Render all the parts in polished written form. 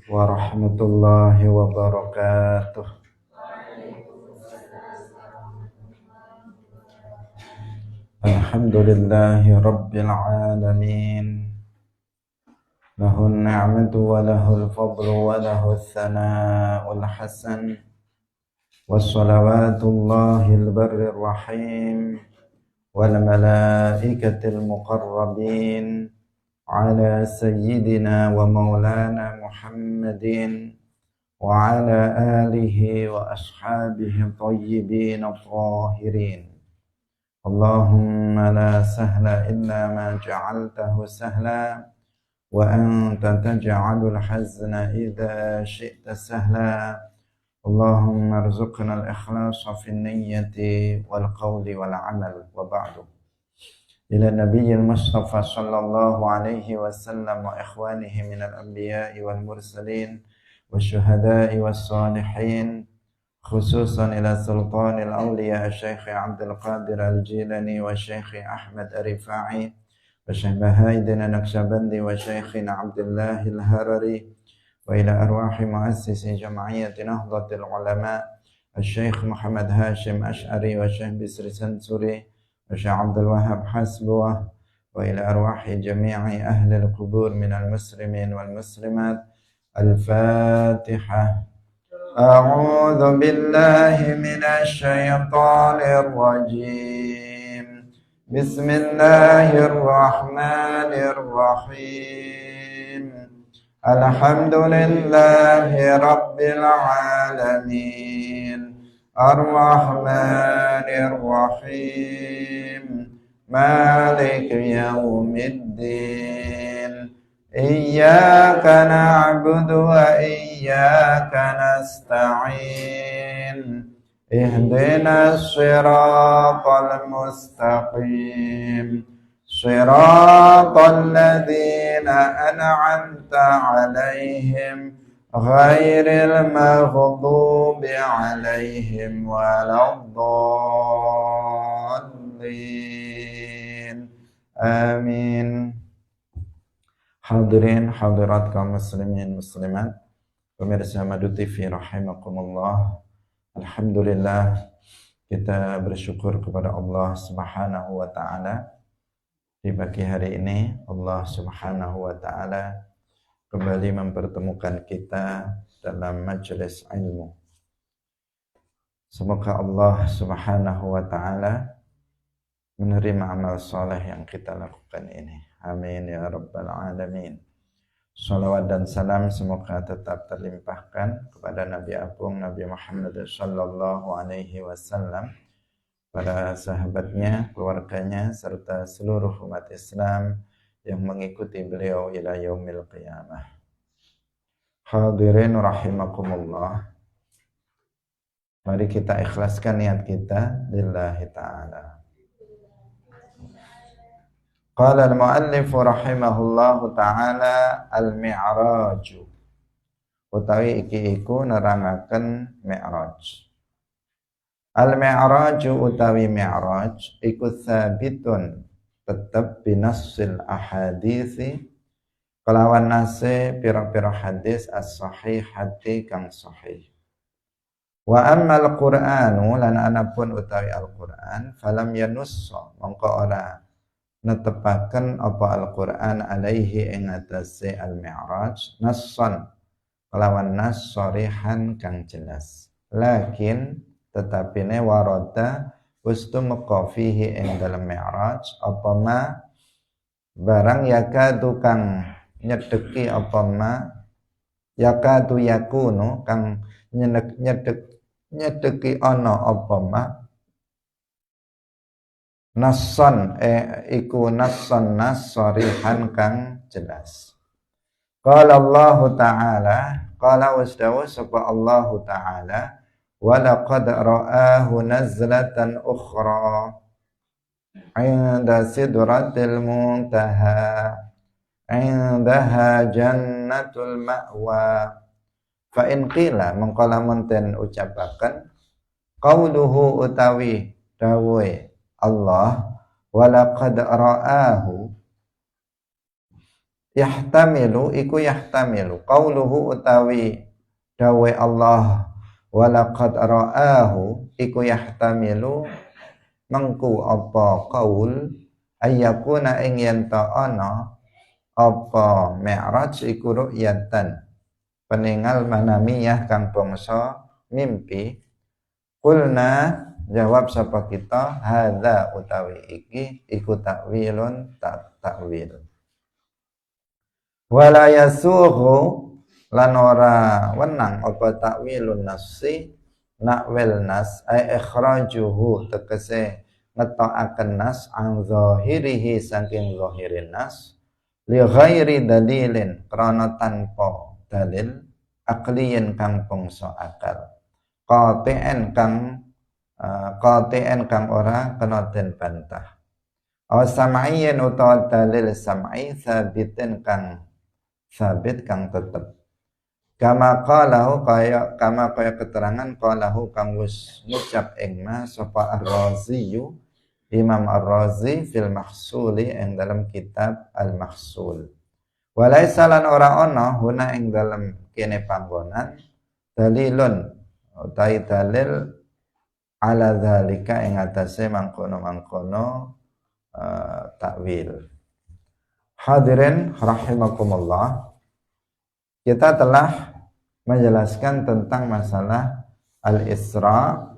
warahmatullahi wabarakatuh. Alhamdulillahi rabbil alamin. Lahun ni'matu wa lahul fadlu wa lahul thana'ul hasan. Wassalawatullahil barrir rahim wal malaikatil muqarrabin ala sayyidina wa maulana Muhammadin wa ala alihi wa ashabihi tayyibin tahirin. Allahumma la sahla illa ma ja'altahu sahla wa anta taj'alul hazna idza syi'ta sahla. Allahumma arzuqna al-ikhlasa fi niyyati wal qawli wal amal wa ba'du. Ila nabiyyil mustafa sallallahu alaihi wasallam wa ikhwanihi minal anbiya'i wal mursalin والشهداء والصالحين خصوصا إلى سلطان الأولياء الشيخ عبد القادر الجيلاني والشيخ أحمد الرفاعي والشيخ بهاء النقشبندي والشيخ عبد الله الهرري وإلى أرواح مؤسس جمعية نهضة العلماء الشيخ محمد هاشم أشعري والشيخ بسر سنسوري والشيخ عبد الوهاب حسبوه وإلى أرواح جميع أهل القبور من المسلمين والمسلمات. الفاتحة. أعوذ بالله من الشيطان الرجيم. بسم الله الرحمن الرحيم. الحمد لله رب العالمين الرحمن الرحيم مالك يوم الدين إياك نعبد وإياك نستعين اهدنا الصراط المستقيم صراط الذين أنعمت عليهم غير المغضوب عليهم ولا الضالين آمين. Hadirin hadirat kaum muslimin muslimat, pemirsa Madu TV rahimakumullah. Alhamdulillah, kita bersyukur kepada Allah Subhanahu wa taala. Di pagi hari ini Allah Subhanahu wa taala kembali mempertemukan kita dalam majelis ilmu. Semoga Allah Subhanahu wa taala menerima amal soleh yang kita lakukan ini. Amin ya rabbal alamin. Salawat dan salam semoga tetap terlimpahkan kepada Nabi Agung Nabi Muhammad sallallahu alaihi wasallam, para sahabatnya, keluarganya, serta seluruh umat Islam yang mengikuti beliau ila yaumil qiyamah. Hadirin rahimakumullah. Mari kita ikhlaskan niat kita lillahi ta'ala. Qala al-muallif rahimahullahu ta'ala al-mi'raj. Utawi iki iku nerangaken mi'raj. Al-mi'raj utawi mi'raj iku sabitun tetep binassil ahadisi kelawan nase pira-pira hadis as-sahihati kang sahih. Wa ammal Qur'anu lan anapun utawi Al-Qur'an falam yanussa mongko ora netepaken apa Al-Qur'an alaihi ing atase al-mi'raj nassan kelawan nas sharihan kang jelas. Lakin tetapine warada ustumqa fihi ing dalam mi'raj apa ma barang yakadu kang nyedeki apa ma yakadu yakunu kang nyedeki ana apa ma nassan iku nassan nas sharihan kang jelas. Qala Allah Ta'ala, qala wasdawu sapa Allah Ta'ala, wa laqad ra'ahu nazlatan ukhra 'inda sidratil muntaha 'indaha jannatul ma'wa. Fa in qila mengko lamun den ucapaken qauluhu utawi dawuhe Allah walaqad ra'ahu yahtamilu iku yahtamilu qauluhu utawi dawe Allah walaqad ra'ahu iku yahtamilu mengku apa qaul ayyakuna ing yen ta ana apa mi'raj iku ru'yatan peningal manamiyah kang bangsa mimpi. Kulna jawab sapa kita hadza utawi iki iku takwilun takwil. Wala yasughu lan ora wenang apa takwilun nafsi nakwil nas ay ikhrajuhu tegese ngetokaken nas an zahirihi saking zahirin nas li ghairi dalilin krana tanpa dalil akliyen kang bangsa akal qati'en kang ora kena den bantah aw sam'iyyan utawa dalil sam'i sabitin kang sabit kang tetep kama qalahu kaya keterangan qalahu kang wis ngucap ing ma sapa Ar-Razi Imam Ar-Razi fil Mahsuli ing dalam kitab Al-Mahsul. Walaisa lan ora ana huna ing dalam kene panggonan dalilun utai dalil ala zalika ing atase mangkono-mangkono takwil. Hadirin rahimakumullah, kita telah menjelaskan tentang masalah Al-Isra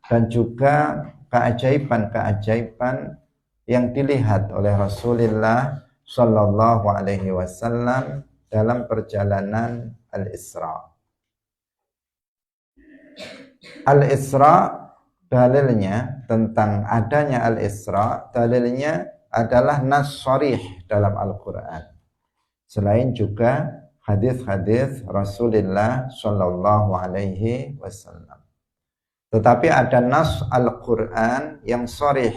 dan juga keajaiban-keajaiban yang dilihat oleh Rasulullah Shallallahu Alaihi Wasallam dalam perjalanan Al-Isra. Al-Isra dalilnya tentang adanya Al-Isra, dalilnya adalah nas sharih dalam Al-Quran. Selain juga hadis-hadis Rasulullah Shallallahu Alaihi Wasallam. Tetapi ada nas Al-Quran yang sharih,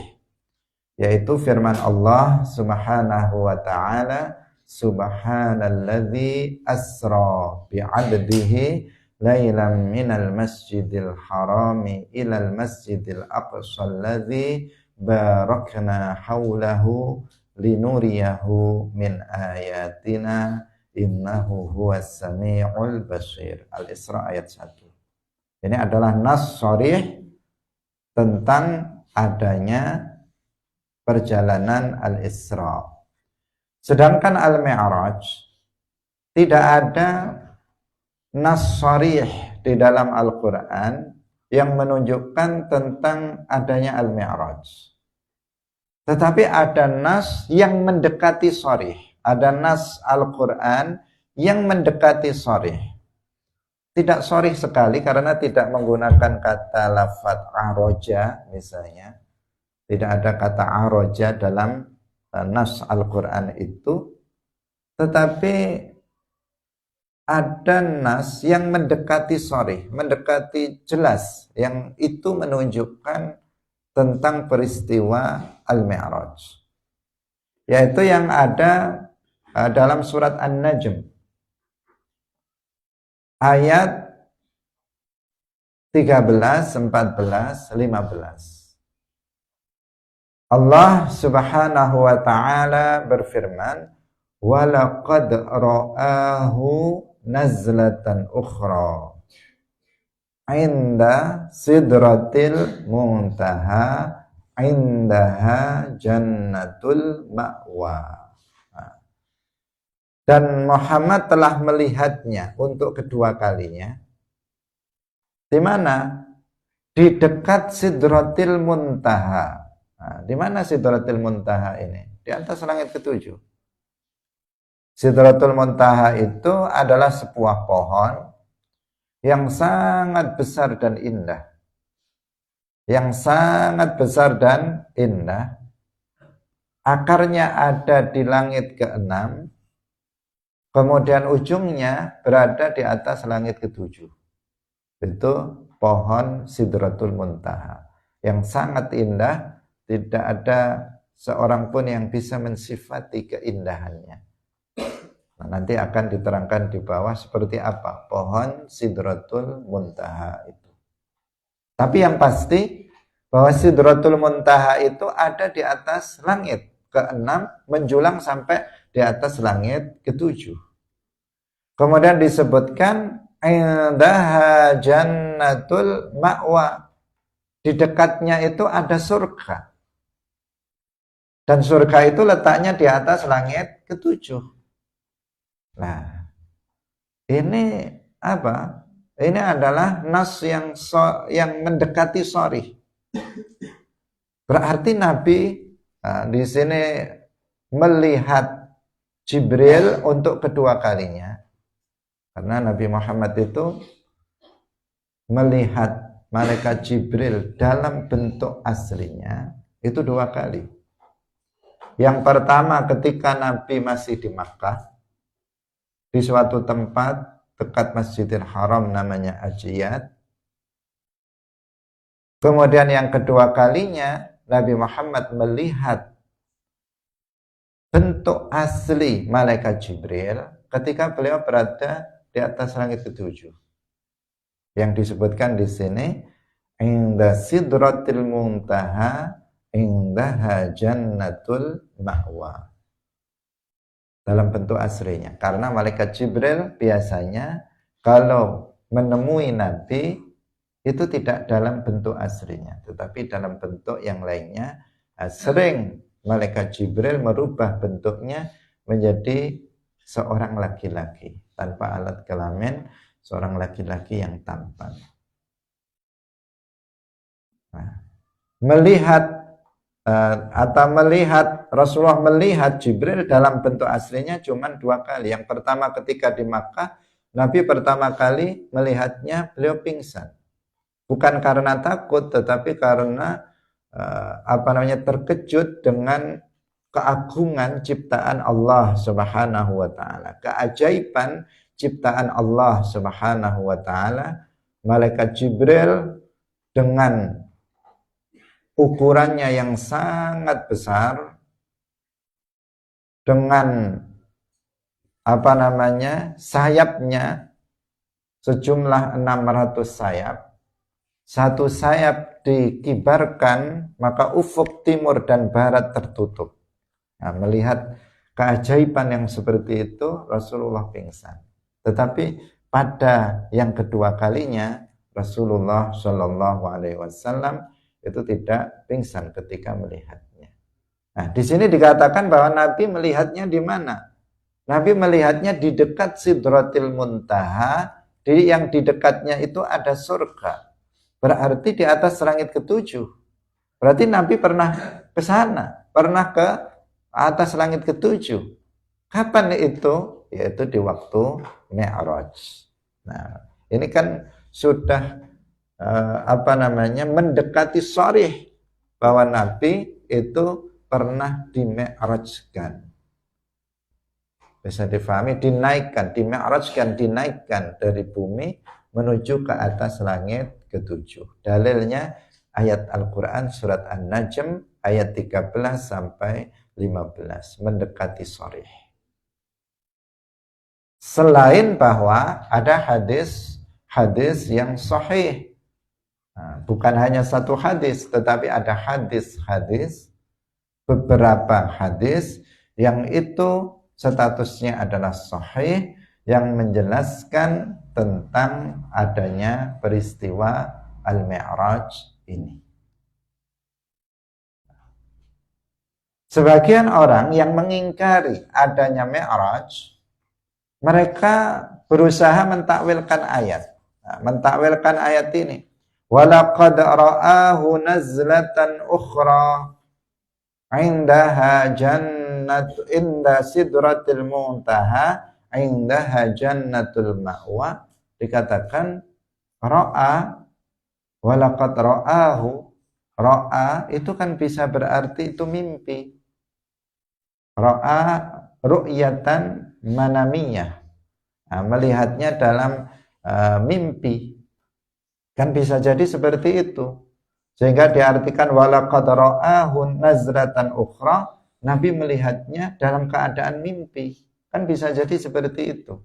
yaitu firman Allah Subhanahu wa Ta'ala, Subhanalladzi asra bi'abdihi lailan minal masjidil harami ilal masjidil aqsa alladzi barakna haulahu linuriyahu min ayatina innahu huwas sami'ul basir. Al-Isra ayat 1. Ini adalah nas sharih tentang adanya perjalanan Al-Isra. Sedangkan Al-Mi'raj tidak ada nas sharih di dalam Al-Quran yang menunjukkan tentang adanya Al-Mi'raj. Tetapi ada nas yang mendekati sharih. Ada nas Al-Quran yang mendekati sharih. Tidak sharih sekali karena tidak menggunakan kata lafadz aroja misalnya. Tidak ada kata aroja dalam nas Al-Quran itu. Tetapi ada nas yang mendekati sharih, mendekati jelas, yang itu menunjukkan tentang peristiwa Al-Mi'raj. Yaitu yang ada dalam surat An-Najm. Ayat 13, 14, 15. Allah Subhanahu wa Ta'ala berfirman, "Walaqad ra'ahu nazlatan ukhra 'inda sidratil muntaha 'indaha jannatul ma'wa." Dan Muhammad telah melihatnya untuk kedua kalinya. Di mana? Di dekat Sidratil Muntaha. Nah, di mana Sidratil Muntaha ini? Di atas langit ketujuh. Sidratul Muntaha itu adalah sebuah pohon yang sangat besar dan indah. Yang sangat besar dan indah. Akarnya ada di langit keenam. Kemudian ujungnya berada di atas langit ketujuh. Itu pohon Sidratul Muntaha yang sangat indah, tidak ada seorang pun yang bisa mensifati keindahannya. Nah, nanti akan diterangkan di bawah seperti apa pohon Sidratul Muntaha itu. Tapi yang pasti bahwa Sidratul Muntaha itu ada di atas langit keenam menjulang sampai di atas langit ketujuh. Kemudian disebutkan indaha jannatul ma'wa. Di dekatnya itu ada surga. Dan surga itu letaknya di atas langit ketujuh. Nah, ini apa? Ini adalah nas yang mendekati sharih. Berarti Nabi di sini melihat Jibril untuk kedua kalinya. Karena Nabi Muhammad itu melihat malaikat Jibril dalam bentuk aslinya itu dua kali. Yang pertama ketika Nabi masih di Makkah, di suatu tempat dekat Masjidil Haram namanya Ajiyad. Kemudian yang kedua kalinya Nabi Muhammad melihat bentuk asli malaikat Jibril ketika beliau berada di atas langit ketujuh. Yang disebutkan di sini inda sidratil muntaha indaha jannatul ma'wa. Dalam bentuk aslinya. Karena malaikat Jibril biasanya kalau menemui Nabi itu tidak dalam bentuk aslinya, tetapi dalam bentuk yang lainnya. Sering malaikat Jibril merubah bentuknya menjadi seorang laki-laki tanpa alat kelamin, seorang laki-laki yang tampan. Nah, melihat Rasulullah melihat Jibril dalam bentuk aslinya cuma dua kali. Yang pertama ketika di Makkah, Nabi pertama kali melihatnya beliau pingsan. Bukan karena takut, tetapi karena terkejut dengan keagungan ciptaan Allah Subhanahu wa taala, keajaiban ciptaan Allah Subhanahu wa taala. Malaikat Jibril dengan ukurannya yang sangat besar, dengan sayapnya sejumlah 600 sayap. Satu sayap dikibarkan, maka ufuk timur dan barat tertutup. Nah, melihat keajaiban yang seperti itu, Rasulullah pingsan. Tetapi pada yang kedua kalinya, Rasulullah Shallallahu Alaihi Wasallam itu tidak pingsan ketika melihatnya. Nah, di sini dikatakan bahwa Nabi melihatnya di mana? Nabi melihatnya di dekat Sidratil Muntaha, yang di dekatnya itu ada surga. Berarti di atas langit ketujuh. Berarti Nabi pernah ke sana, pernah ke atas langit ketujuh. Kapan itu? Yaitu di waktu Mi'raj. Nah, ini kan sudah mendekati sharih bahwa Nabi itu pernah di-mi'rajkan. Bisa difahami, di-mi'rajkan, dinaikkan dari bumi menuju ke atas langit ketujuh. Dalilnya ayat Al-Quran surat An-Najm ayat 13 sampai 15, mendekati sharih. Selain bahwa ada hadis yang sahih. Nah, bukan hanya satu hadis, tetapi ada beberapa hadis yang itu statusnya adalah sahih, yang menjelaskan tentang adanya peristiwa Al-Mi'raj ini. Sebagian orang yang mengingkari adanya Mi'raj, mereka berusaha mentakwilkan ayat. Nah, mentakwilkan ayat ini. Walaqad ra'ahu nazlatan ukhra indaha inda sidratil muntaha indaha jannatul ma'wa. Dikatakan ra'a, walaqad ra'ahu. Ra'a itu kan bisa berarti itu mimpi. Ra'a ru'yatan manamiyah. Nah, melihatnya dalam mimpi. Kan bisa jadi seperti itu. Sehingga diartikan walaqad ra'ahu nazratan ukhra, Nabi melihatnya dalam keadaan mimpi. Kan bisa jadi seperti itu.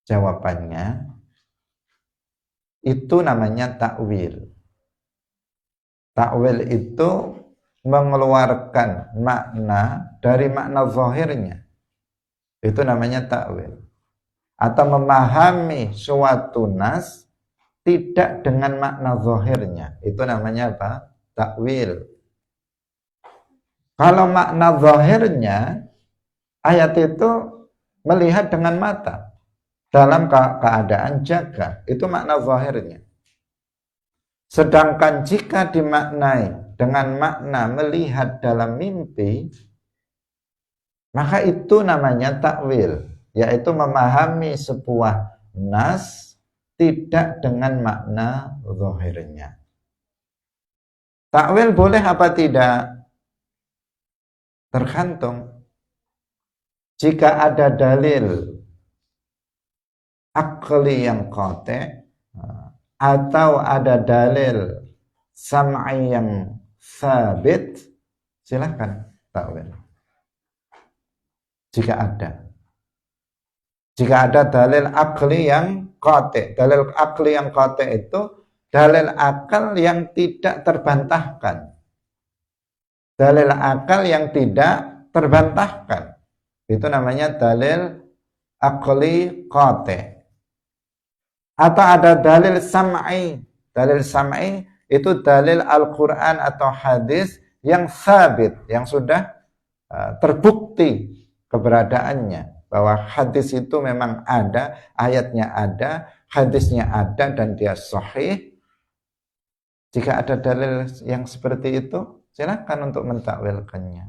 Jawabannya, itu namanya takwil. Takwil itu mengeluarkan makna dari makna zahirnya, itu namanya takwil. Atau memahami suatu nas tidak dengan makna zahirnya, itu namanya apa? Takwil. Kalau makna zahirnya, ayat itu melihat dengan mata dalam keadaan jaga, itu makna zahirnya. Sedangkan jika dimaknai dengan makna melihat dalam mimpi, maka itu namanya takwil, yaitu memahami sebuah nas tidak dengan makna zahirnya. Takwil boleh apa tidak? Tergantung. Jika ada dalil akli yang qati' atau ada dalil sam'i yang sabit, silakan takwil. Jika ada dalil akli yang qati'. Dalil akli yang qati' itu dalil akal yang tidak terbantahkan. Dalil akal yang tidak terbantahkan. Itu namanya dalil akli qati'. Atau ada dalil sam'i. Dalil sam'i itu dalil Al-Quran atau hadis yang sabit, yang sudah terbukti keberadaannya, bahwa hadis itu memang ada, ayatnya ada, hadisnya ada, dan dia sahih. Jika ada dalil yang seperti itu, silakan untuk mentakwilkannya.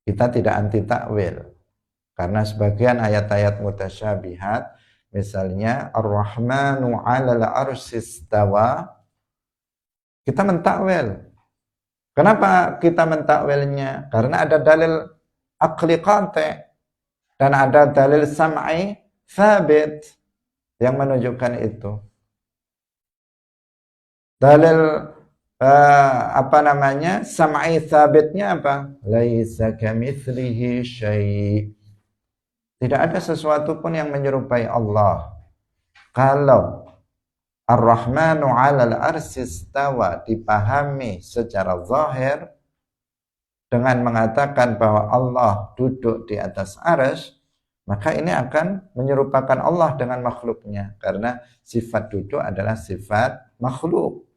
Kita tidak anti takwil. Karena sebagian ayat-ayat mutasyabihat, misalnya Ar-Rahmanu 'alal 'arsy istawa, kita mentakwil. Kenapa kita mentakwilnya? Karena ada dalil akli qati' dan ada dalil sam'i sabit yang menunjukkan itu. Dalil sam'i sabitnya apa? Laisa kamitslihi syai'. Tidak ada sesuatu pun yang menyerupai Allah. Kalau Ar-Rahmanu 'alal 'arsy istawa dipahami secara zahir dengan mengatakan bahwa Allah duduk di atas arsy, maka ini akan menyerupakan Allah dengan makhluknya, karena sifat duduk adalah sifat makhluk.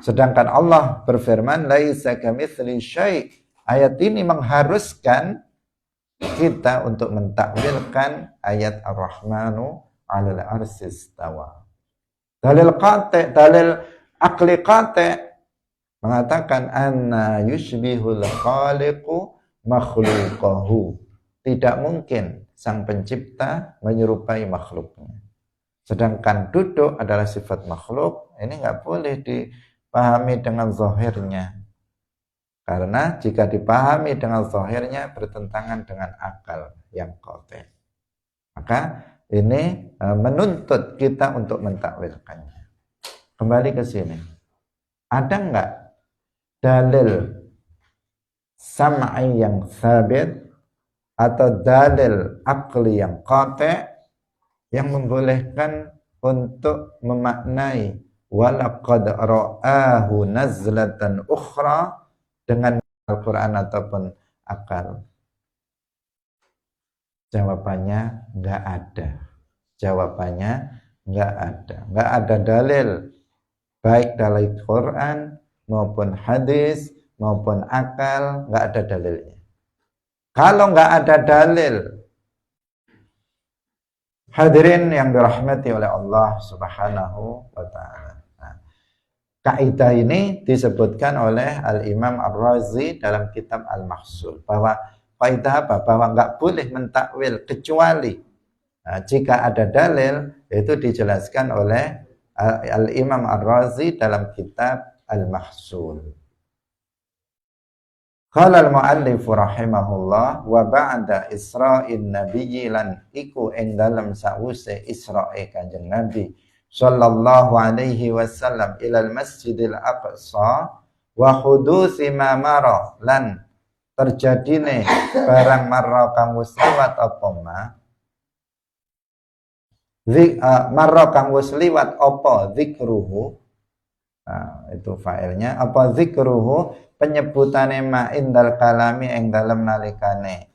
Sedangkan Allah berfirman laisa kamitslihi syai'. Ayat ini mengharuskan kita untuk mentakwilkan ayat Ar-Rahmanu 'alal 'arsy istawa. Dalil qati', dalil akli qati' mengatakan anna yushbihul khaliqu makhluqahu. Tidak mungkin sang pencipta menyerupai makhluknya. Sedangkan duduk adalah sifat makhluk, ini nggak boleh dipahami dengan zahirnya. Karena jika dipahami dengan zahirnya bertentangan dengan akal yang qati'. Maka ini menuntut kita untuk mentakwilkannya. Kembali ke sini. Ada enggak dalil sam'i yang sabit atau dalil akli yang qati' yang membolehkan untuk memaknai walaqad ra'ahu nazlatan ukhra dengan Al-Quran ataupun akal? Jawabannya enggak ada. Jawabannya enggak ada. Enggak ada dalil, baik dari Quran maupun hadis maupun akal, enggak ada dalilnya. Kalau enggak ada dalil, hadirin yang dirahmati oleh Allah Subhanahu wa ta'ala, kaidah ini disebutkan oleh Al-Imam Ar-Razi dalam kitab Al-Mahsul, bahwa kaidah apa? Bahwa enggak boleh mentakwil kecuali jika ada dalil. Itu dijelaskan oleh Al-Imam Ar-Razi dalam kitab Al-Mahsul. Qala al-muallif rahimahullah wa ba'da isra'in nabiyyi lan iku ing dalem sause Isra'e Kanjeng Nabi sallallahu alaihi wasallam ilal masjidil aqsa wa hudusi ma mara lan terjadine barang marra kang wis liwat apa marra kang wis liwat apa zikruhu Itu fa'ilnya. Apa zikruhu penyebutane ma indal kalami ing dalem nalikane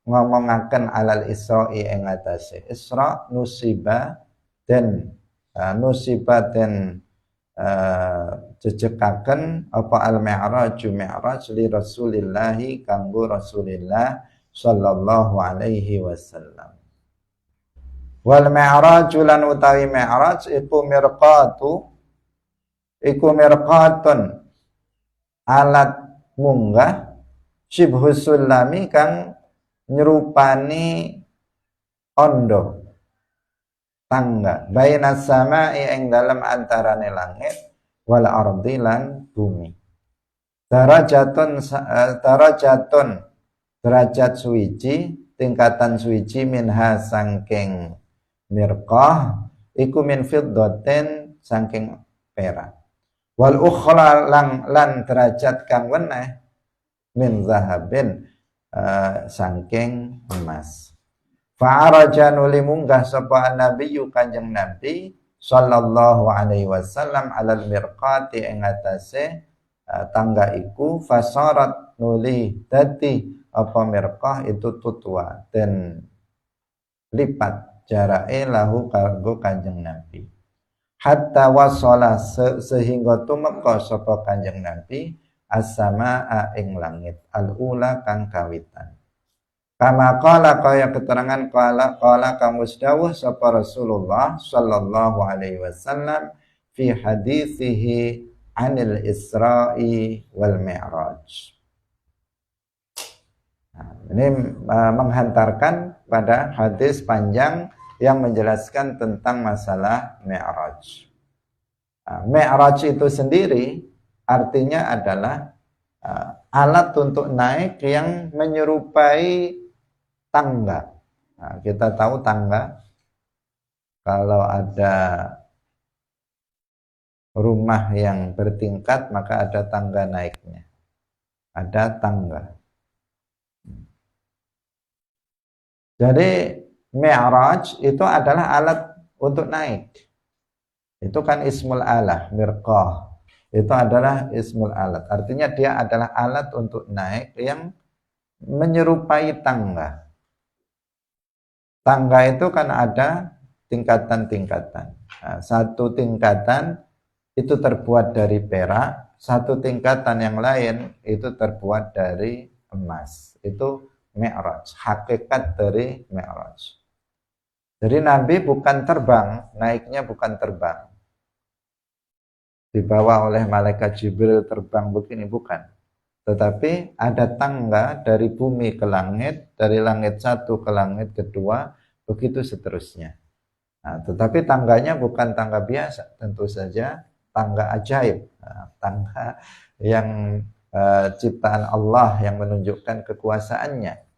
ngomongaken alal Isra'i ing atase Isra nusiba den jejekaken apa al mi'raj li Rasulillahi kanggo Rasulillah sallallahu alaihi wasallam. Wal mi'raj lan utawi mi'raj iku mirqatun alat munggah syibhus sulami kang nyerupani ondo tangga bainas sama'i ing dalam antarane langit wal ardi lan bumi. Darajatun derajat suwiji tingkatan suwiji minha sangking mirqah iku min fiddatin sangking perak. Wal ukhra lan derajat kang weneh min zahabin sangking emas. Fa'araja nuli munggah sapa nabiyyu kanjeng Nabi sallallahu alaihi wasallam alal mirqati ing atase tangga iku fasarat nuli dadi apa mirqah itu tutwa dan lipat jarake lahu kanggo kanjeng Nabi. Hatta wasala sehingga tumeka sapa kanjeng Nabi as-samaa ing langit al-ula kang kawitan. Kama qala kaya keterangan qala kang wis dawuh sapa Rasulullah sallallahu alaihi wasallam fi hadisihi anil Isra'i wal Mi'raj. Ini menghantarkan pada hadis panjang yang menjelaskan tentang masalah Mi'raj. Mi'raj itu sendiri artinya adalah alat untuk naik yang menyerupai tangga. Kita tahu tangga, kalau ada rumah yang bertingkat maka ada tangga naiknya. Ada tangga. Jadi Mi'raj itu adalah alat untuk naik. Itu kan ismul alah, mirqah. Itu adalah ismul alat. Artinya dia adalah alat untuk naik yang menyerupai tangga. Tangga itu kan ada tingkatan-tingkatan. Satu tingkatan itu terbuat dari perak, satu tingkatan yang lain itu terbuat dari emas. Itu Mi'raj, hakikat dari Mi'raj. Jadi Nabi bukan terbang, naiknya bukan terbang. Dibawa oleh malaikat Jibril terbang begini, bukan. Tetapi ada tangga dari bumi ke langit, dari langit satu ke langit kedua, begitu seterusnya. Tetapi tangganya bukan tangga biasa, tentu saja tangga ajaib, tangga yang ciptaan Allah yang menunjukkan kekuasaannya.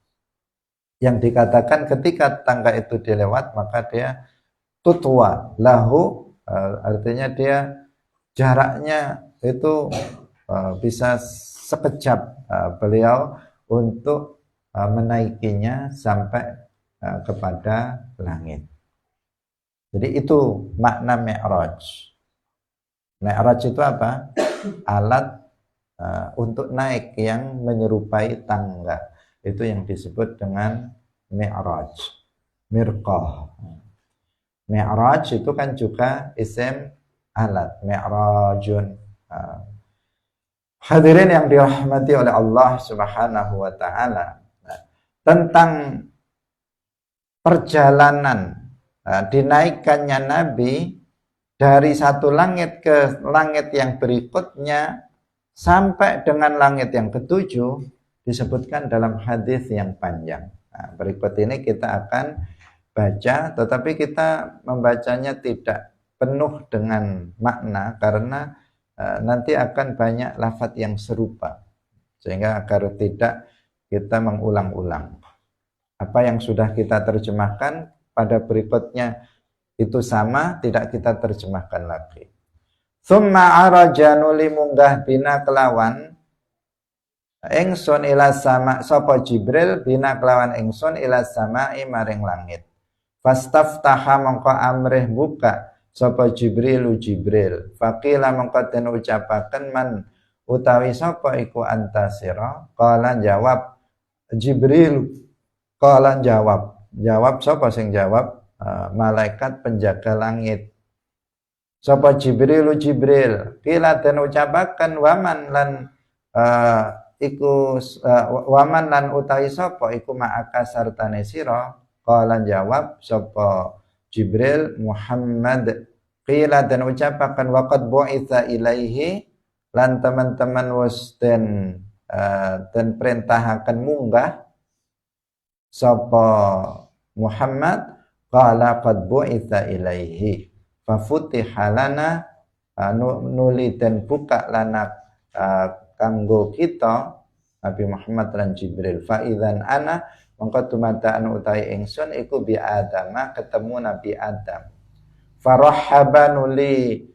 Yang dikatakan ketika tangga itu dilewat maka dia tutwa lahu, artinya dia jaraknya itu bisa sekejap beliau untuk menaikinya sampai kepada langit. Jadi itu makna Mi'raj. Mi'raj itu apa? Alat untuk naik yang menyerupai tangga. Itu yang disebut dengan Mi'raj, mirqah. Mi'raj itu kan juga isim alat, mi'rajun. Hadirin yang dirahmati oleh Allah Subhanahu wa taala. Tentang perjalanan dinaikkannya Nabi dari satu langit ke langit yang berikutnya sampai dengan langit yang ketujuh disebutkan dalam hadis yang panjang. Berikut ini kita akan baca, tetapi kita membacanya tidak penuh dengan makna karena nanti akan banyak lafaz yang serupa, sehingga agar tidak kita mengulang-ulang. Apa yang sudah kita terjemahkan pada berikutnya itu sama, tidak kita terjemahkan lagi. Tsumma araja nuli munggah bina kelawan ingsun ila sama, sapa Jibril bina kelawan ingsun ila sama'i maring langit. Fastaftaha mongko amrih buka sapa Jibril. Faqila mongko den ucapaken man utawi sapa iku anta sira. Qala jawab Jibril. Qala jawab sapa sing jawab? Malaikat penjaga langit. Sapa Jibril. Qila den ucapaken waman lan waman lan utawi sapa iku ma'aka sartane sira. Qala jawab sapa Jibril Muhammad. Qila dan ucapakan waqad bu'itsa ilaihi lan teman-teman wis den perintahaken munggah sapa Muhammad. Qala qad bu'itsa ilaihi fafutiha lana nuli dan buka lana kanggo kita Nabi Muhammad lan Jibril. Fa idzan ana mongko tumataan utawi ingsun iku bi Adam ketemu Nabi Adam. Farahaba nuli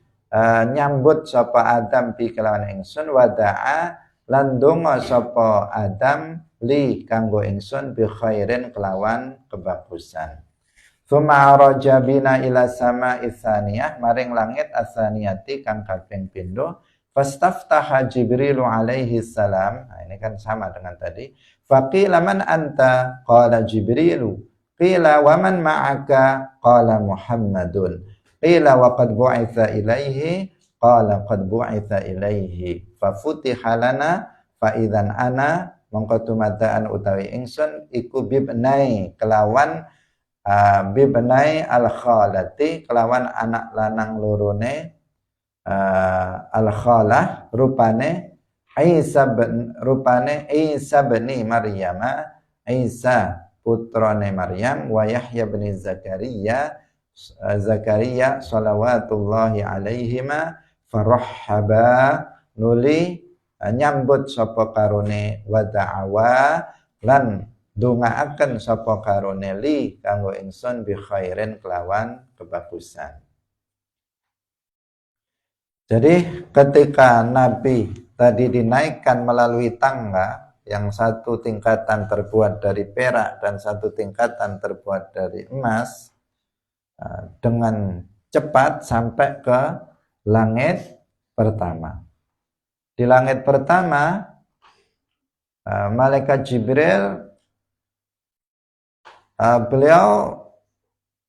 nyambut sapa Adam bi kelawan ingsun wada'a lan donga sapa Adam li kanggo ingsun bi khairin kelawan kebagusan. Tsumma araja bina ila sama'i tsaniyah maring langit asaniyati kang kaping pindho. Fastaftaha Jibril alaihi salam. Nah, ini kan sama dengan tadi. Faqila man anta? Qala Jibrilu. Qila wa man ma'aka? Qala Muhammadun. Qila wa qad bu'itsa ilaihi? Qala qad bu'itsa ilaihi. Fafutiha lana fa idzan ana mongko tumataan utawi ingsun iku bibnai kelawan bibnai al-khalati kelawan anak lanang lorone al-khalah rupane Isa bin Maryam, Isa putrane Maryam, wa Yahya bin Zakaria salawatullahi alaihima farahaba nuli nyambut sapa karone wa da'awa lan dongaaken sapa karone li kanggo ingsun bi khairin kelawan kebagusan. Jadi ketika Nabi tadi dinaikkan melalui tangga yang satu tingkatan terbuat dari perak dan satu tingkatan terbuat dari emas dengan cepat sampai ke langit pertama. Di langit pertama malaikat Jibril beliau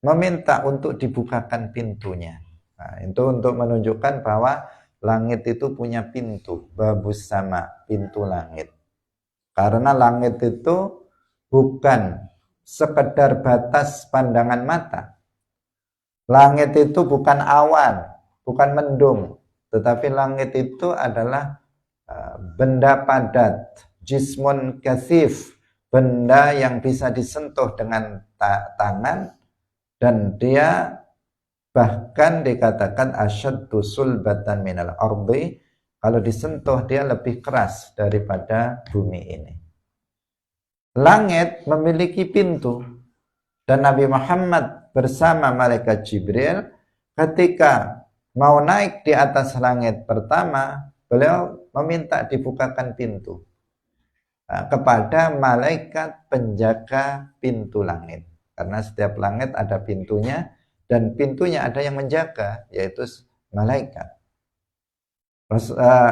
meminta untuk dibukakan pintunya. Nah, itu untuk menunjukkan bahwa langit itu punya pintu, babus sama, pintu langit. Karena langit itu bukan sekedar batas pandangan mata. Langit itu bukan awan, bukan mendung, tetapi langit itu adalah benda padat, jismun katsif, benda yang bisa disentuh dengan tangan dan dia bahkan dikatakan asyaddu sulbatan minal ardi, kalau disentuh dia lebih keras daripada bumi ini. Langit memiliki pintu dan Nabi Muhammad bersama malaikat Jibril ketika mau naik di atas langit pertama, beliau meminta dibukakan pintu kepada malaikat penjaga pintu langit, karena setiap langit ada pintunya dan pintunya ada yang menjaga, yaitu malaikat.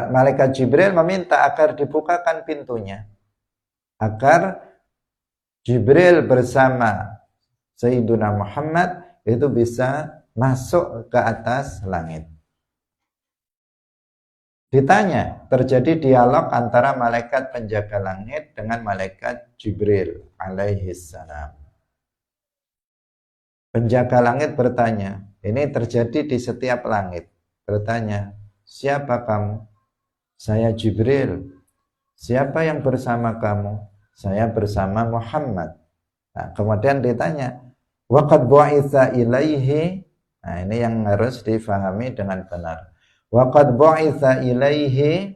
Malaikat Jibril meminta agar dibukakan pintunya, agar Jibril bersama Sayyiduna Muhammad itu bisa masuk ke atas langit. Ditanya, terjadi dialog antara malaikat penjaga langit dengan malaikat Jibril alaihi salam. Penjaga langit bertanya, ini terjadi di setiap langit. Bertanya, siapa kamu? Saya Jibril. Siapa yang bersama kamu? Saya bersama Muhammad. Nah, kemudian ditanya, waqad bu'itsa ilaihi. Nah, ini yang harus difahami dengan benar. Waqad bu'itsa ilaihi.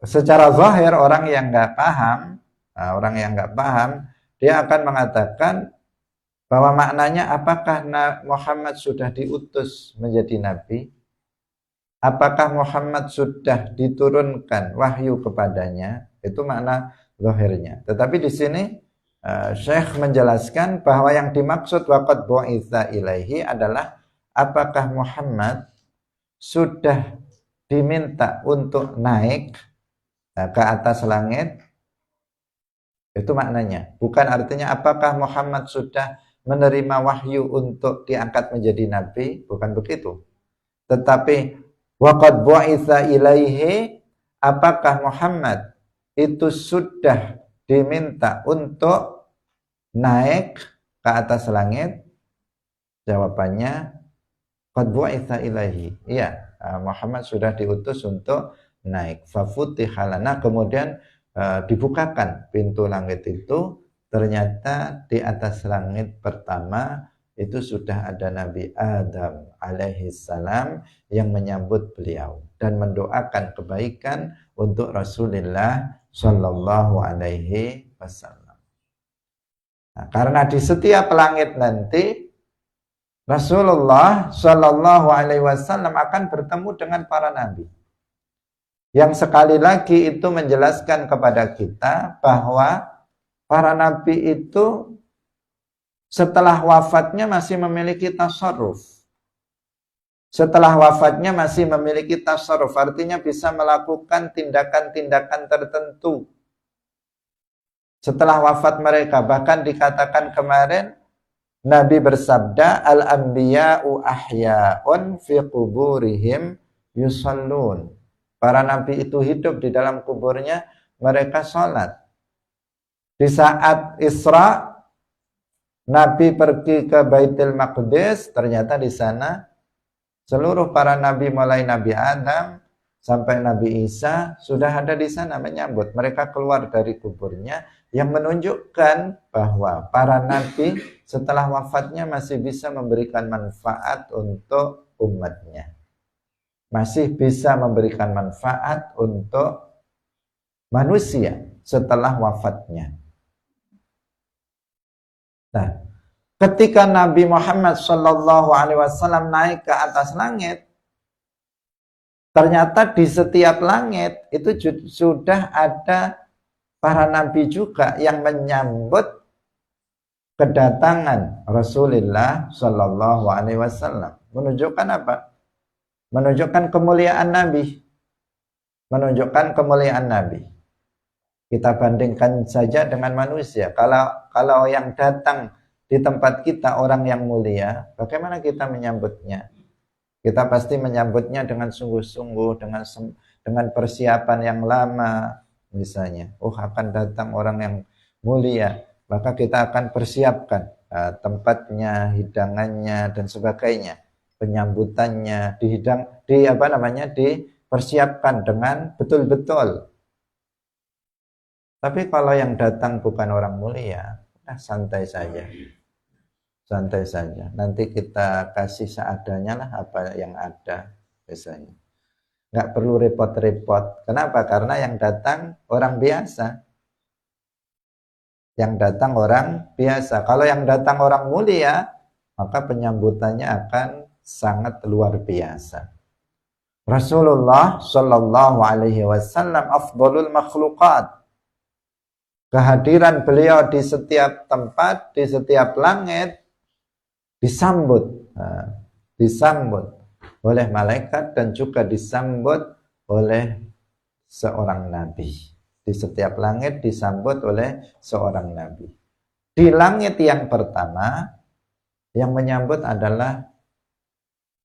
Secara zahir orang yang nggak paham, dia akan mengatakan bahwa maknanya apakah Muhammad sudah diutus menjadi nabi? Apakah Muhammad sudah diturunkan wahyu kepadanya? Itu makna zahirnya. Tetapi di sini Syekh menjelaskan bahwa yang dimaksud waqad bu'itsa ilaihi adalah apakah Muhammad sudah diminta untuk naik ke atas langit. Itu maknanya. Bukan artinya apakah Muhammad sudah menerima wahyu untuk diangkat menjadi nabi, bukan begitu. Tetapi waqad bu'itsa ilaihi, apakah Muhammad itu sudah diminta untuk naik ke atas langit? Jawabannya qad bu'itsa ilaihi. Iya, Muhammad sudah diutus untuk naik. Fafutiha lana, kemudian dibukakan pintu langit itu. Ternyata di atas langit pertama itu sudah ada Nabi Adam alaihi salam yang menyambut beliau dan mendoakan kebaikan untuk Rasulullah sallallahu alaihi wasallam. Nah, karena di setiap langit nanti Rasulullah sallallahu alaihi wasallam akan bertemu dengan para nabi. Yang sekali lagi itu menjelaskan kepada kita bahwa para nabi itu setelah wafatnya masih memiliki tasarruf. Setelah wafatnya masih memiliki tasarruf, artinya bisa melakukan tindakan-tindakan tertentu. Setelah wafat mereka, bahkan dikatakan kemarin, Nabi bersabda, al-anbiya'u ahya'un fi quburihim yusallun. Para nabi itu hidup di dalam kuburnya, mereka sholat. Di saat Isra, Nabi pergi ke Baitul Maqdis, ternyata di sana seluruh para nabi mulai Nabi Adam sampai Nabi Isa sudah ada di sana menyambut. Mereka keluar dari kuburnya yang menunjukkan bahwa para nabi setelah wafatnya masih bisa memberikan manfaat untuk umatnya. Masih bisa memberikan manfaat untuk manusia setelah wafatnya. Nah, ketika Nabi Muhammad sallallahu alaihi wasallam naik ke atas langit, ternyata di setiap langit itu sudah ada para nabi juga yang menyambut kedatangan Rasulullah sallallahu alaihi wasallam. Menunjukkan apa? Menunjukkan kemuliaan Nabi. Menunjukkan kemuliaan Nabi. Kita bandingkan saja dengan manusia. Kalau yang datang di tempat kita orang yang mulia, bagaimana kita menyambutnya? Kita pasti menyambutnya dengan sungguh-sungguh, dengan persiapan yang lama, misalnya. Oh, akan datang orang yang mulia, maka kita akan persiapkan tempatnya, hidangannya dan sebagainya, penyambutannya, dipersiapkan dengan betul-betul. Tapi kalau yang datang bukan orang mulia, santai saja. Santai saja. Nanti kita kasih seadanya lah apa yang ada biasanya. Nggak perlu repot-repot. Kenapa? Karena yang datang orang biasa. Yang datang orang biasa. Kalau yang datang orang mulia, maka penyambutannya akan sangat luar biasa. Rasulullah sallallahu alaihi wasallam afdalul makhluqat. Kehadiran beliau di setiap tempat, di setiap langit, disambut oleh malaikat dan juga disambut oleh seorang nabi. Di setiap langit disambut oleh seorang nabi. Di langit yang pertama, yang menyambut adalah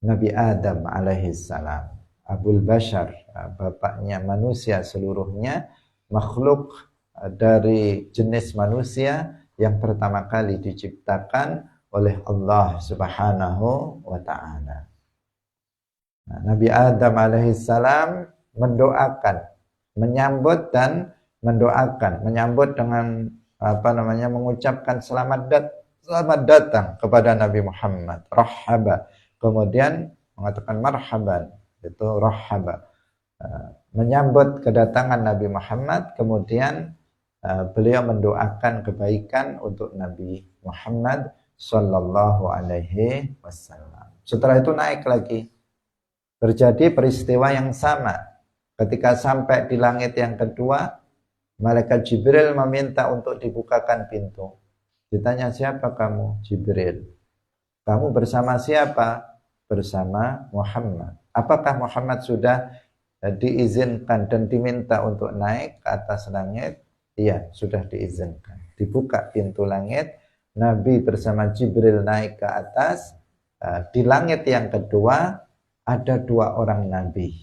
Nabi Adam alaihissalam, Abul Bashar, bapaknya manusia seluruhnya, makhluk dari jenis manusia yang pertama kali diciptakan oleh Allah Subhanahu wa ta'ala. Nah, Nabi Adam alaihissalam mendoakan, menyambut dan mendoakan, menyambut dengan mengucapkan selamat datang kepada Nabi Muhammad, rahaba. Kemudian mengatakan marhaban, itu rahaba. Menyambut kedatangan Nabi Muhammad, kemudian beliau mendoakan kebaikan untuk Nabi Muhammad sallallahu alaihi wasallam. Setelah itu naik lagi. Terjadi peristiwa yang sama. Ketika sampai di langit yang kedua, Malaikat Jibril meminta untuk dibukakan pintu. Ditanya, siapa kamu? Jibril. Kamu bersama siapa? Bersama Muhammad. Apakah Muhammad sudah diizinkan dan diminta untuk naik ke atas langit? Iya, sudah diizinkan. Dibuka pintu langit, Nabi bersama Jibril naik ke atas. Di langit yang kedua ada dua orang Nabi.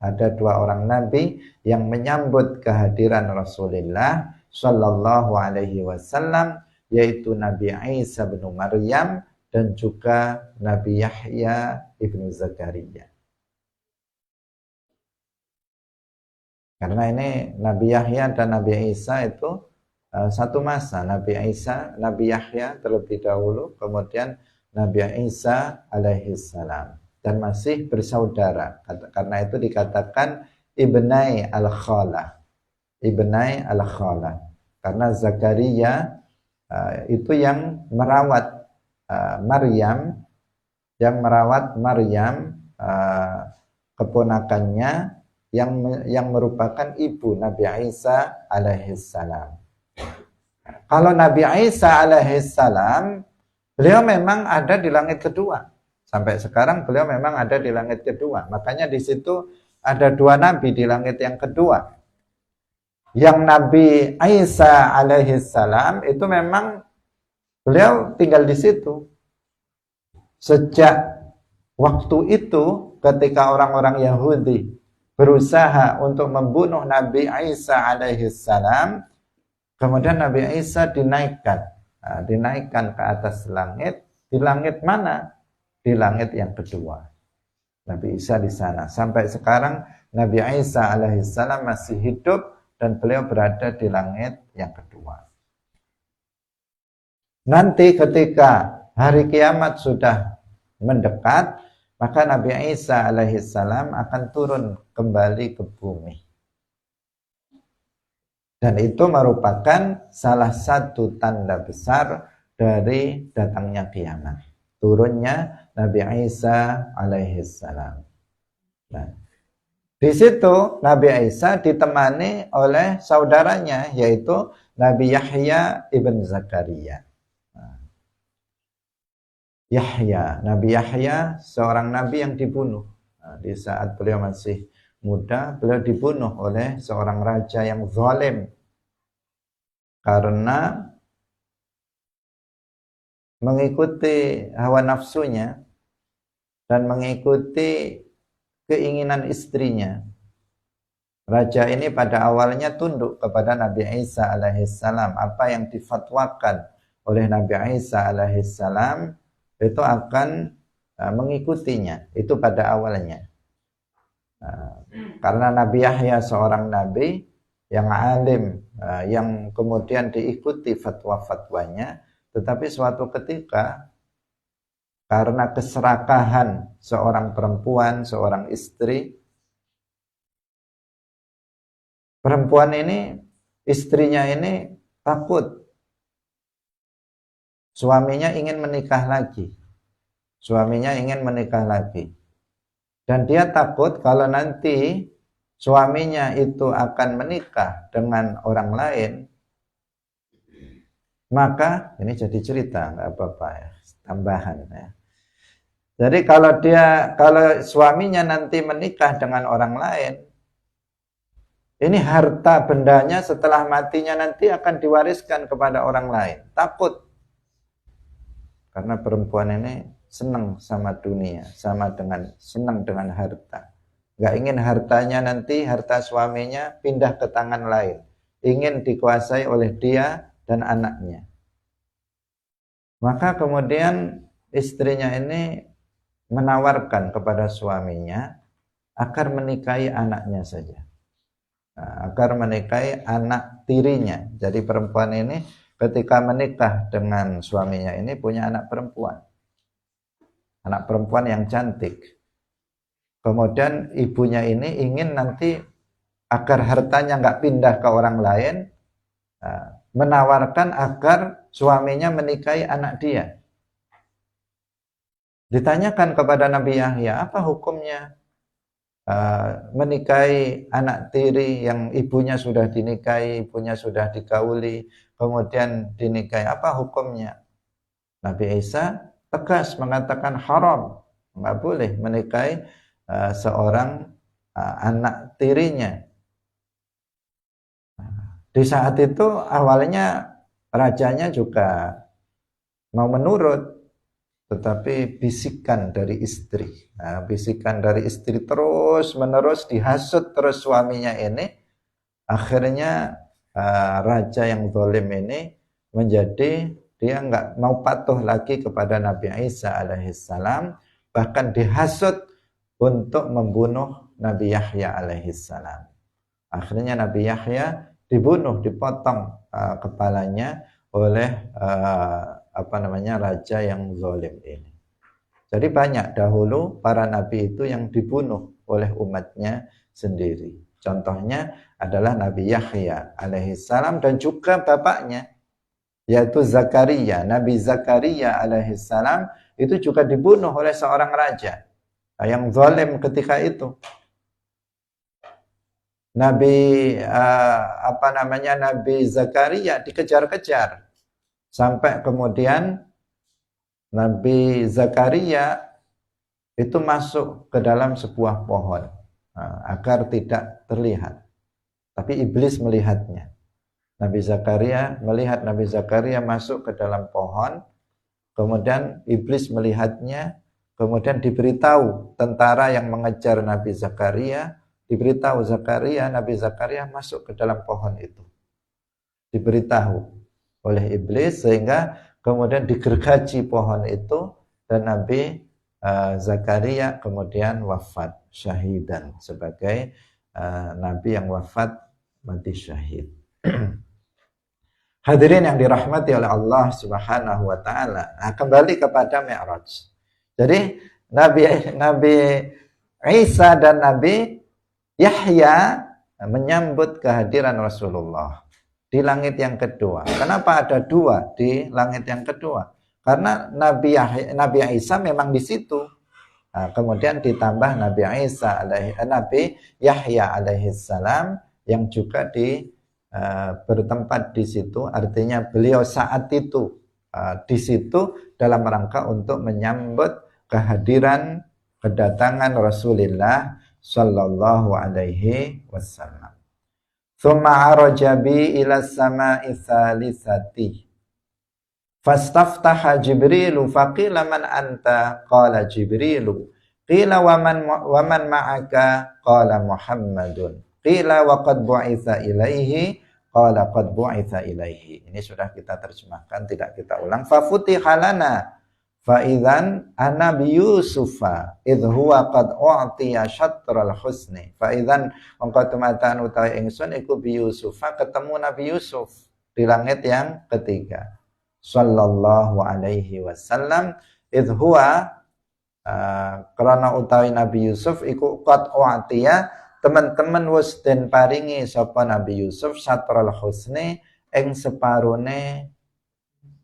Ada dua orang Nabi yang menyambut kehadiran Rasulullah Sallallahu Alaihi Wasallam, yaitu Nabi Isa bin Maryam dan juga Nabi Yahya ibnu Zakaria. Karena ini Nabi Yahya dan Nabi Isa itu satu masa. Nabi Isa, Nabi Yahya terlebih dahulu, kemudian Nabi Isa alaihissalam, dan masih bersaudara. Karena itu dikatakan ibnai al-khalah. Ibnai al-khalah. Karena Zakaria itu yang merawat Maryam, keponakannya yang merupakan ibu Nabi Isa alaihissalam. Kalau Nabi Isa alaihissalam, beliau memang ada di langit kedua. Sampai sekarang beliau memang ada di langit kedua. Makanya di situ ada dua nabi di langit yang kedua. Yang Nabi Isa alaihissalam itu memang beliau tinggal di situ. Sejak waktu itu ketika orang-orang Yahudi berusaha untuk membunuh Nabi Isa alaihissalam, kemudian Nabi Isa dinaikkan ke atas langit. Di langit mana? Di langit yang kedua. Nabi Isa di sana. Sampai sekarang Nabi Isa alaihissalam masih hidup dan beliau berada di langit yang kedua. Nanti ketika hari kiamat sudah mendekat, maka Nabi Isa alaihissalam akan turun kembali ke bumi. Dan itu merupakan salah satu tanda besar dari datangnya kiamat. Turunnya Nabi Isa alaihissalam. Nah, di situ Nabi Isa ditemani oleh saudaranya, yaitu Nabi Yahya ibn Zakaria. Nabi Yahya seorang nabi yang dibunuh. Di saat beliau masih muda, beliau dibunuh oleh seorang raja yang zalim karena mengikuti hawa nafsunya dan mengikuti keinginan istrinya. Raja ini pada awalnya tunduk kepada Nabi Isa alaihissalam. Apa yang difatwakan oleh Nabi Isa alaihissalam itu akan mengikutinya. Itu pada awalnya. Karena Nabi Yahya seorang nabi yang alim, yang kemudian diikuti fatwa-fatwanya, tetapi suatu ketika karena keserakahan seorang perempuan, seorang istri, perempuan ini, istrinya ini takut suaminya ingin menikah lagi. Dan dia takut kalau nanti suaminya itu akan menikah dengan orang lain, maka ini jadi cerita, nggak apa-apa ya, tambahan ya. Jadi kalau suaminya nanti menikah dengan orang lain, ini harta bendanya setelah matinya nanti akan diwariskan kepada orang lain. Takut. Karena perempuan ini senang sama dunia, senang dengan harta. Gak ingin hartanya nanti, harta suaminya pindah ke tangan lain. Ingin dikuasai oleh dia dan anaknya. Maka kemudian istrinya ini menawarkan kepada suaminya agar menikahi anaknya saja. Agar menikahi anak tirinya. Jadi perempuan ini ketika menikah dengan suaminya ini punya anak perempuan. Anak perempuan yang cantik. Kemudian ibunya ini ingin nanti agar hartanya nggak pindah ke orang lain, menawarkan agar suaminya menikahi anak dia. Ditanyakan kepada Nabi Yahya, apa hukumnya? menikahi anak tiri yang ibunya sudah dinikahi, ibunya sudah digauli, kemudian dinikahi, apa hukumnya? Nabi Isa tegas mengatakan haram, nggak boleh menikahi seorang anak tirinya. Di saat itu awalnya rajanya juga mau menurut, tetapi bisikan dari istri, bisikan dari istri terus menerus dihasut terus suaminya ini, akhirnya raja yang zalim ini menjadi dia nggak mau patuh lagi kepada Nabi Isa alaihissalam, bahkan dihasut untuk membunuh Nabi Yahya alaihissalam. Akhirnya Nabi Yahya dibunuh, dipotong kepalanya oleh raja yang zalim ini. Jadi banyak dahulu para nabi itu yang dibunuh oleh umatnya sendiri. Contohnya adalah Nabi Yahya alaihissalam dan juga bapaknya yaitu Zakaria. Nabi Zakaria alaihissalam itu juga dibunuh oleh seorang raja yang zalim ketika itu. Nabi Nabi Zakaria dikejar-kejar sampai kemudian Nabi Zakaria itu masuk ke dalam sebuah pohon agar tidak terlihat. Tapi iblis melihatnya. Nabi Zakaria melihat Nabi Zakaria masuk ke dalam pohon, kemudian iblis melihatnya, kemudian diberitahu tentara yang mengejar Nabi Zakaria, diberitahu Nabi Zakaria masuk ke dalam pohon itu. Diberitahu oleh iblis sehingga kemudian digergaji pohon itu dan Nabi Zakaria kemudian wafat syahidan sebagai nabi yang wafat mati syahid. Hadirin yang dirahmati oleh Allah Subhanahu wa taala. Nah, kembali kepada Mi'raj. Jadi Nabi Isa dan Nabi Yahya menyambut kehadiran Rasulullah di langit yang kedua. Kenapa ada dua di langit yang kedua? Karena Nabi Isa memang di situ. Nah, kemudian ditambah Nabi Yahya alaihissalam yang juga bertempat di situ. Artinya beliau saat itu di situ dalam rangka untuk menyambut kehadiran kedatangan Rasulullah sallallahu alaihi wasallam. Tsumma araja bi ila sama'i tsalitsati. Fastaftaha Jibrilu faqila man anta? Qala Jibrilu. Qila wa man ma'aka? Qala Muhammadun. Qila wa qad bu'itsa ilaihi? Qala qad bu'itsa ilaihi. Ini sudah kita terjemahkan, tidak kita ulang. Fa futiha lana fa idzan ana bi Yusufa idh huwa qad u'tiya syatral husni. Fa idzan mongko tumatan utawi ingsun iku bi Yusufa, ketemu Nabi Yusuf di langit yang ketiga. Sallallahu alaihi wasallam idh huwa karena utawi Nabi Yusuf iku qad u'tiya, teman-teman wis den paringi sapa Nabi Yusuf syatral husni ing separone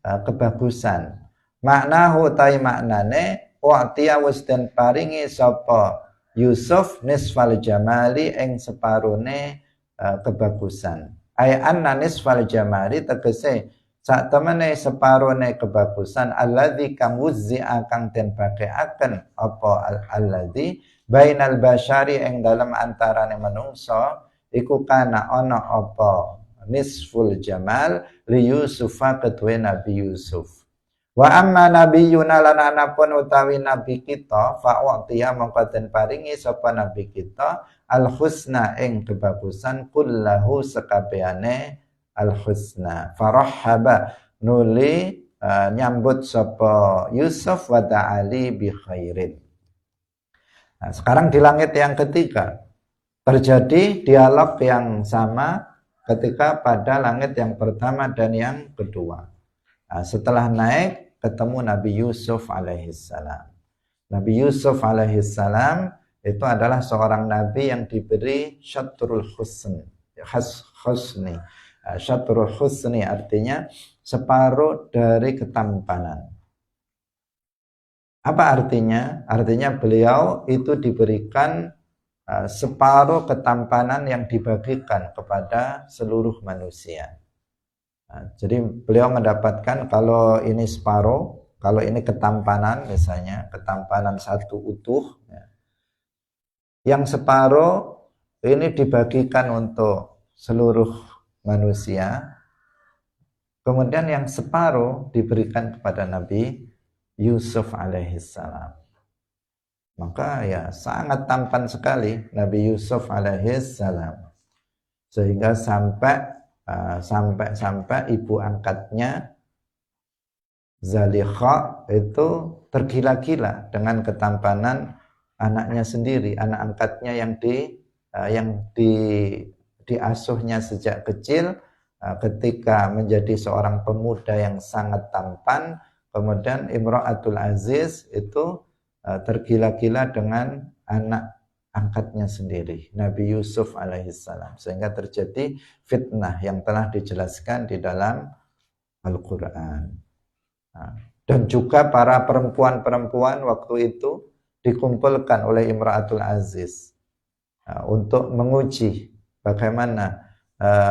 kebagusan. Maknahu tai maknane u'tiya wis den paringi sapa Yusuf nisfal jamali ing separone kebagusan. Ai anna nisfal jamali tegese sak temene separone kebagusan alladzi kang wuzzi'a kang den bageaken apa alladzi bainal basyari ing dalam antarane manungsa iku kana ana apa nisful jamal li Yusufa kedue Nabi Yusuf. Wa amma nabiyyuna lan anapun utawi nabi kita fa waqtiya mongko den paringi sapa nabi kita al husna ing kebagusan kullahu sekabehane al husna. Farahaba nuli nyambut sapa Yusuf wa ta'ali bi khairin. Nah, sekarang di langit yang ketiga terjadi dialog yang sama ketika pada langit yang pertama dan yang kedua. Nah, setelah naik ketemu Nabi Yusuf alaihissalam. Nabi Yusuf alaihissalam itu adalah seorang nabi yang diberi syatrul husni. Syatrul husni artinya separuh dari ketampanan. Apa artinya? Artinya beliau itu diberikan separuh ketampanan yang dibagikan kepada seluruh manusia. Jadi beliau mendapatkan kalau ini separuh, kalau ini ketampanan misalnya, ketampanan satu utuh, yang separuh ini dibagikan untuk seluruh manusia, kemudian yang separuh diberikan kepada Nabi Yusuf alaihissalam. Maka ya sangat tampan sekali Nabi Yusuf alaihissalam, sehingga sampai ibu angkatnya Zalikha itu tergila-gila dengan ketampanan anaknya sendiri, anak angkatnya yang diasuhnya sejak kecil. Ketika menjadi seorang pemuda yang sangat tampan, kemudian Imra'atul Aziz itu tergila-gila dengan anak angkatnya sendiri, Nabi Yusuf alaihissalam, sehingga terjadi fitnah yang telah dijelaskan di dalam Al-Quran. Dan juga para perempuan-perempuan waktu itu dikumpulkan oleh Imra'atul Aziz untuk menguji bagaimana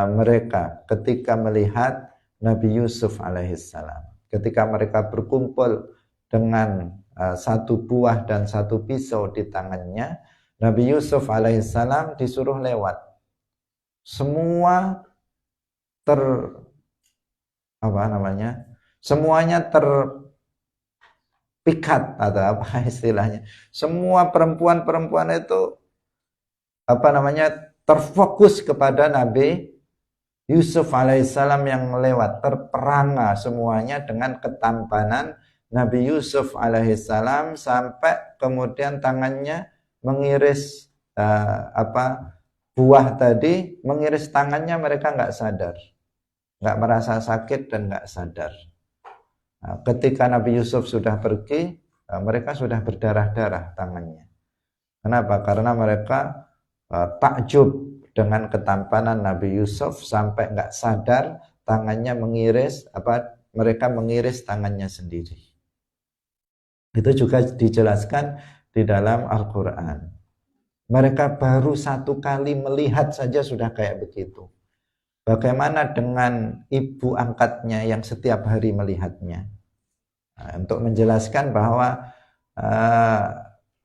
mereka ketika melihat Nabi Yusuf alaihissalam. Ketika mereka berkumpul dengan satu buah dan satu pisau di tangannya, Nabi Yusuf alaihissalam disuruh lewat. Semua semuanya terpikat atau apa istilahnya. Semua perempuan-perempuan itu terfokus kepada Nabi Yusuf alaihissalam yang lewat, terperangah semuanya dengan ketampanan Nabi Yusuf alaihissalam, sampai kemudian tangannya mengiris buah tadi, mengiris tangannya, mereka nggak sadar, nggak merasa sakit dan nggak sadar. Ketika Nabi Yusuf sudah pergi, mereka sudah berdarah-darah tangannya. Kenapa? Karena mereka takjub dengan ketampanan Nabi Yusuf sampai nggak sadar tangannya mereka mengiris tangannya sendiri. Itu juga dijelaskan di dalam Al-Quran. Mereka baru satu kali melihat saja sudah kayak begitu. Bagaimana dengan ibu angkatnya yang setiap hari melihatnya? Untuk menjelaskan bahwa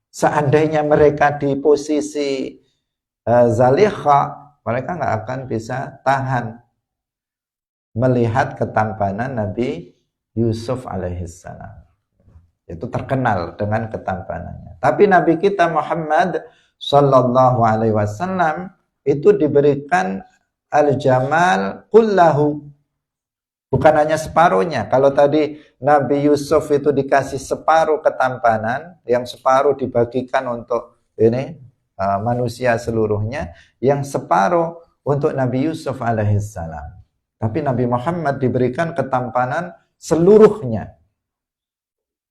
seandainya mereka di posisi Zalikha, mereka nggak akan bisa tahan melihat ketampanan Nabi Yusuf alaihissalam. Itu terkenal dengan ketampanannya. Tapi Nabi kita Muhammad sallallahu alaihi wasallam itu diberikan al-jamal kullahu, bukan hanya separuhnya. Kalau tadi Nabi Yusuf itu dikasih separuh ketampanan, yang separuh dibagikan untuk manusia seluruhnya, yang separuh untuk Nabi Yusuf alaihissalam. Tapi Nabi Muhammad diberikan ketampanan seluruhnya.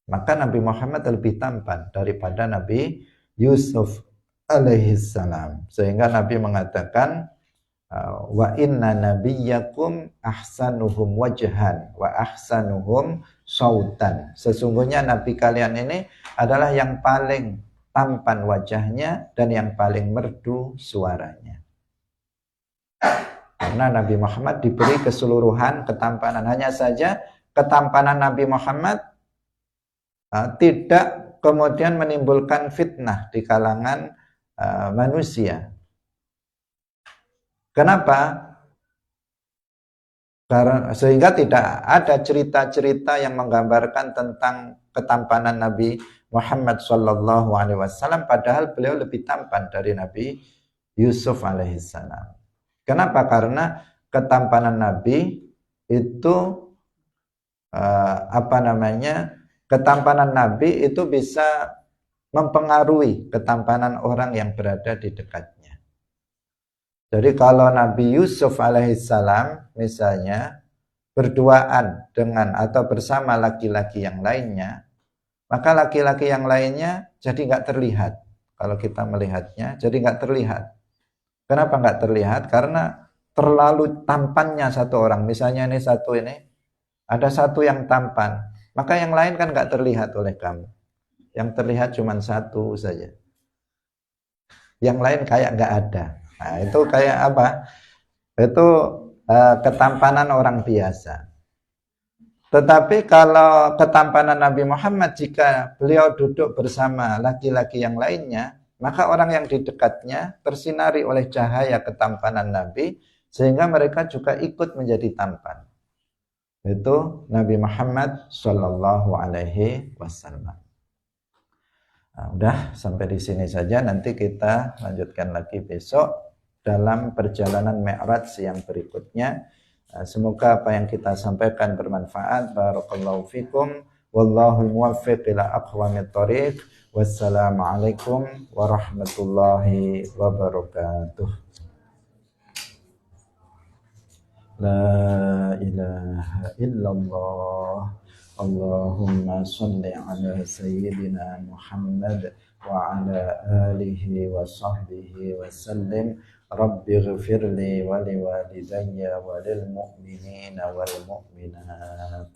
Maka Nabi Muhammad lebih tampan daripada Nabi Yusuf alaihissalam. Sehingga Nabi mengatakan, wa inna nabiyyakum ahsanuhum wajhan wa ahsanuhum sautan. Sesungguhnya Nabi kalian ini adalah yang paling tampan wajahnya dan yang paling merdu suaranya. Karena Nabi Muhammad diberi keseluruhan ketampanan. Hanya saja ketampanan Nabi Muhammad tidak kemudian menimbulkan fitnah di kalangan manusia. Kenapa? Sehingga tidak ada cerita-cerita yang menggambarkan tentang ketampanan Nabi Muhammad sallallahu alaihi wasallam, padahal beliau lebih tampan dari Nabi Yusuf alaihissalam. Kenapa? Karena ketampanan Nabi itu ketampanan Nabi itu bisa mempengaruhi ketampanan orang yang berada di dekatnya. Jadi kalau Nabi Yusuf alaihissalam misalnya berduaan dengan atau bersama laki-laki yang lainnya, maka laki-laki yang lainnya jadi nggak terlihat. Kalau kita melihatnya jadi nggak terlihat. Kenapa nggak terlihat? Karena terlalu tampannya satu orang. Misalnya ini ada satu yang tampan, maka yang lain kan nggak terlihat oleh kamu. Yang terlihat cuma satu saja. yang lain kayak nggak ada. Nah, itu kayak apa? Itu ketampanan orang biasa. Tetapi kalau ketampanan Nabi Muhammad, jika beliau duduk bersama laki-laki yang lainnya, maka orang yang di dekatnya tersinari oleh cahaya ketampanan Nabi, sehingga mereka juga ikut menjadi tampan. Itu Nabi Muhammad Shallallahu Alaihi Wasallam. Nah, udah sampai di sini saja. Nanti kita lanjutkan lagi besok dalam perjalanan Mi'raj yang berikutnya. Semoga apa yang kita sampaikan bermanfaat. Barakallahu fikum. Wallahu muwaffiq ila aqwamit thoriq. Wassalamualaikum warahmatullahi wabarakatuh. La ilaha illallah. Allahumma salli ala sayyidina Muhammad wa ala alihi wa sahbihi wa sallim. Rabbi ghfirli wa liwalidayya wa lil mu'minina wal mu'minat.